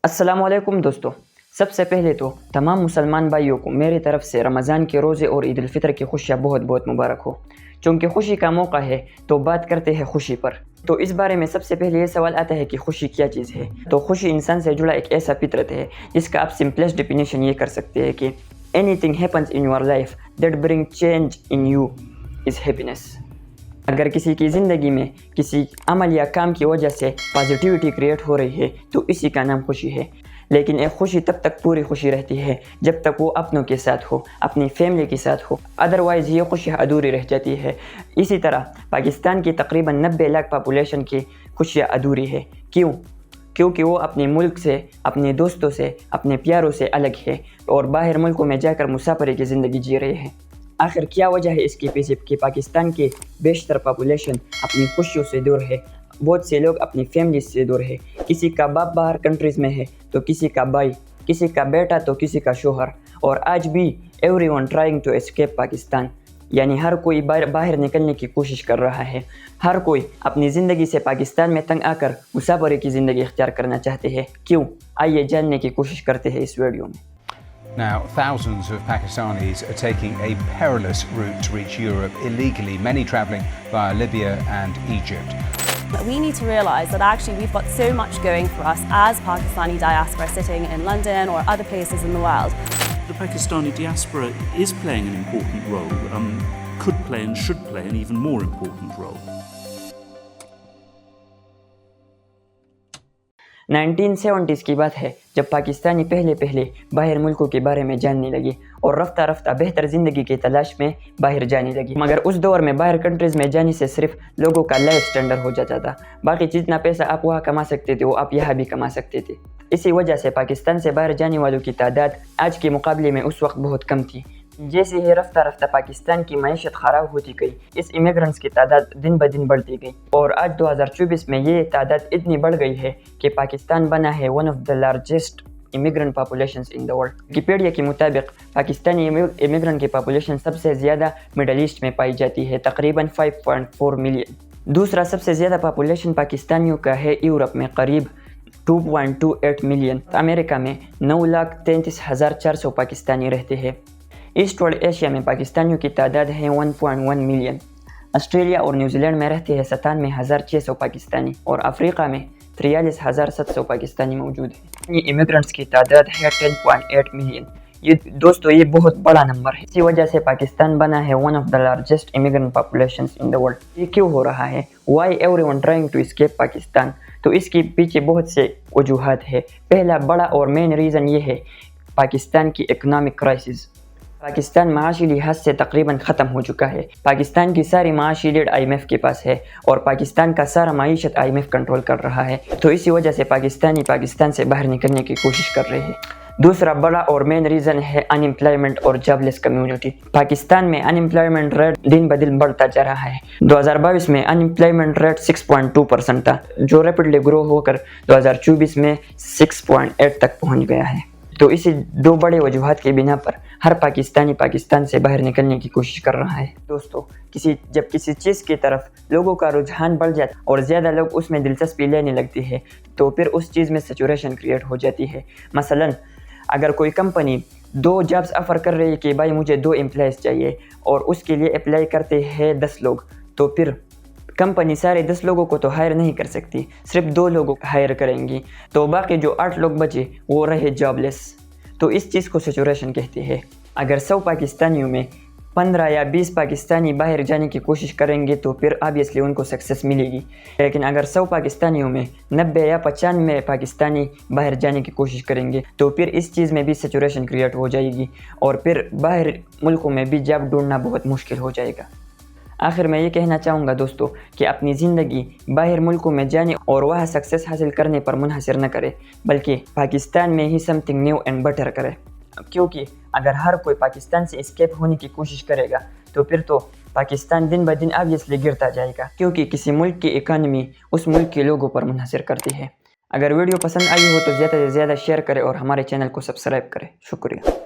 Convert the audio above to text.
अस्सलाम वालेकुम दोस्तों। सबसे पहले तो तमाम मुसलमान भाइयों को मेरी तरफ से रमज़ान के रोज़े और ईद उल फितर की खुशियाँ बहुत बहुत मुबारक हो। चूँकि खुशी का मौका है तो बात करते हैं खुशी पर। तो इस बारे में सबसे पहले ये सवाल आता है कि खुशी क्या चीज़ है। तो खुशी इंसान से जुड़ा एक ऐसा फितरत है जिसका आप सिंपलेस्ट डेफिनेशन ये कर सकते हैं कि anything happens in your life that bring change in you is happiness. अगर किसी की ज़िंदगी में किसी अमल या काम की वजह से पॉजिटिविटी क्रिएट हो रही है तो इसी का नाम खुशी है। लेकिन एक खुशी तब तक पूरी खुशी रहती है जब तक वो अपनों के साथ हो, अपनी फैमिली के साथ हो, अदरवाइज़ ये खुशी अधूरी रह जाती है। इसी तरह पाकिस्तान की तकरीबन 90 लाख पॉपुलेशन की खुशियाँ अधूरी है। क्यों? क्योंकि वो अपने मुल्क से, अपने दोस्तों से, अपने प्यारों से अलग है और बाहर मुल्कों में जाकर मुसाफरी की ज़िंदगी जी रहे हैं। आखिर क्या वजह है इसके पीछे कि पाकिस्तान की बेशतर पॉपुलेशन अपनी खुशियों से दूर है। बहुत से लोग अपनी फैमिली से दूर है। किसी का बाप बाहर कंट्रीज़ में है तो किसी का भाई, किसी का बेटा तो किसी का शोहर। और आज भी everyone trying to escape Pakistan, यानी हर कोई बाहर निकलने की कोशिश कर रहा है। हर कोई अपनी ज़िंदगी से पाकिस्तान में तंग आकर मुसाफरी की ज़िंदगी इख्तियार करना चाहते हैं। क्यों? आइए जानने की कोशिश करते हैं इस वीडियो में। Now, thousands of Pakistanis are taking a perilous route to reach Europe illegally, many travelling via Libya and Egypt. But we need to realise that actually we've got so much going for us as Pakistani diaspora sitting in London or other places in the world. The Pakistani diaspora is playing an important role, could play and should play an even more important role. 1970s की बात है जब पाकिस्तानी पहले बाहर मुल्कों के बारे में जानने लगी और रफ्ता रफ्ता बेहतर ज़िंदगी की तलाश में बाहर जाने लगी। मगर उस दौर में बाहर कंट्रीज़ में जाने से सिर्फ लोगों का लाइफ स्टैंडर्ड हो जाता था। बाकी जितना पैसा आप वहाँ कमा सकते थे वो आप यहाँ भी कमा सकते थे। इसी वजह से पाकिस्तान से बाहर जाने वालों की तादाद आज के मुकाबले में उस वक्त बहुत कम थी। जैसे ही रफ्ता रफ्ता पाकिस्तान की मईशत ख़राब होती गई, इस इमिग्रेंट्स की तादाद दिन ब दिन बढ़ती गई और आज 2024 में ये तादाद इतनी बढ़ गई है कि पाकिस्तान बना है one of the largest immigrant populations in the world. Wikipedia के मुताबिक पाकिस्तानी इमिग्रेंट की पॉपुलेशन सबसे ज़्यादा मिडल ईस्ट में पाई जाती है, तकरीबन 5.4 मिलियन। दूसरा सबसे ज़्यादा पॉपुलेशन पाकिस्तानियों का है यूरोप में, करीब 2.28 मिलियन। अमेरिका में 9,33,400 पाकिस्तानी रहते हैं। ईस्टवर्ड एशिया में पाकिस्तानियों की तादाद है 1.1 मिलियन। ऑस्ट्रेलिया और न्यूजीलैंड में रहते हैं 97,600 पाकिस्तानी और अफ्रीका में 43,700 पाकिस्तानी मौजूद हैं। ये इमिग्रेंट्स की तादाद है 10.8 मिलियन। ये दोस्तों ये बहुत बड़ा नंबर है। इसी वजह से पाकिस्तान बना है one of the largest immigrant populations in the world. ये क्यों हो रहा है? Why everyone trying to escape Pakistan? तो इसके पीछे बहुत से वजूहात है। पहला बड़ा और मेन रीज़न ये है पाकिस्तान की इकनॉमिक क्राइसिस। पाकिस्तान माशी लिहाज से तकरीबन ख़त्म हो चुका है। पाकिस्तान की सारी माशी लीड IMF के पास है और पाकिस्तान का सारा माईशत IMF कंट्रोल कर रहा है। तो इसी वजह से पाकिस्तान से बाहर निकलने की कोशिश कर रहे हैं। दूसरा बड़ा और मेन रीज़न है अनएम्प्लॉयमेंट और जॉबलेस कम्युनिटी। पाकिस्तान में अनएम्प्लॉयमेंट रेट दिन ब दिन बढ़ता जा रहा है। 2022 में अनएम्प्लॉयमेंट रेट 6.2% था, जो रैपिडली ग्रो होकर 2024 में 6.8 तक पहुंच गया है। तो इसी दो बड़े वजूहात की बिना पर हर पाकिस्तानी पाकिस्तान से बाहर निकलने की कोशिश कर रहा है। दोस्तों, जब किसी चीज़ की तरफ लोगों का रुझान बढ़ जाता और ज़्यादा लोग उसमें दिलचस्पी लेने लगते हैं तो फिर उस चीज़ में सैचुरेशन क्रिएट हो जाती है। मसलन अगर कोई कंपनी 2 जॉब्स ऑफ़र कर रही है कि भाई मुझे 2 एम्प्लॉयज़ चाहिए और उसके लिए अप्लाई करते हैं 10 लोग, तो फिर कंपनी सारे 10 लोगों को तो हायर नहीं कर सकती, सिर्फ 2 लोगों को हायर करेंगी, तो बाकी जो 8 लोग बचे वो रहे जॉबलेस। तो इस चीज़ को सैचुरेशन कहते हैं। अगर 100 पाकिस्तानियों में 15 या 20 पाकिस्तानी बाहर जाने की कोशिश करेंगे तो फिर ऑब्वियसली उनको सक्सेस मिलेगी। लेकिन अगर 100 पाकिस्तानियों में 90 या 95 पाकिस्तानी बाहर जाने की कोशिश करेंगे तो फिर इस चीज़ में भी सैचुरेशन क्रिएट हो जाएगी और फिर बाहर मुल्कों में भी जॉब ढूंढना बहुत मुश्किल हो जाएगा। आखिर मैं ये कहना चाहूँगा दोस्तों कि अपनी ज़िंदगी बाहर मुल्कों में जाने और वहाँ सक्सेस हासिल करने पर मुनहसर न करें, बल्कि पाकिस्तान में ही समथिंग न्यू एंड बेटर करें। क्योंकि अगर हर कोई पाकिस्तान से एस्केप होने की कोशिश करेगा तो फिर तो पाकिस्तान दिन ब दिन ऑब्वियसली गिरता जाएगा, क्योंकि किसी मुल्क की इकानमी उस मुल्क के लोगों पर मुनहसर करती है। अगर वीडियो पसंद आई हो तो ज़्यादा से ज़्यादा शेयर करें और हमारे चैनल को सब्सक्राइब करें। शुक्रिया।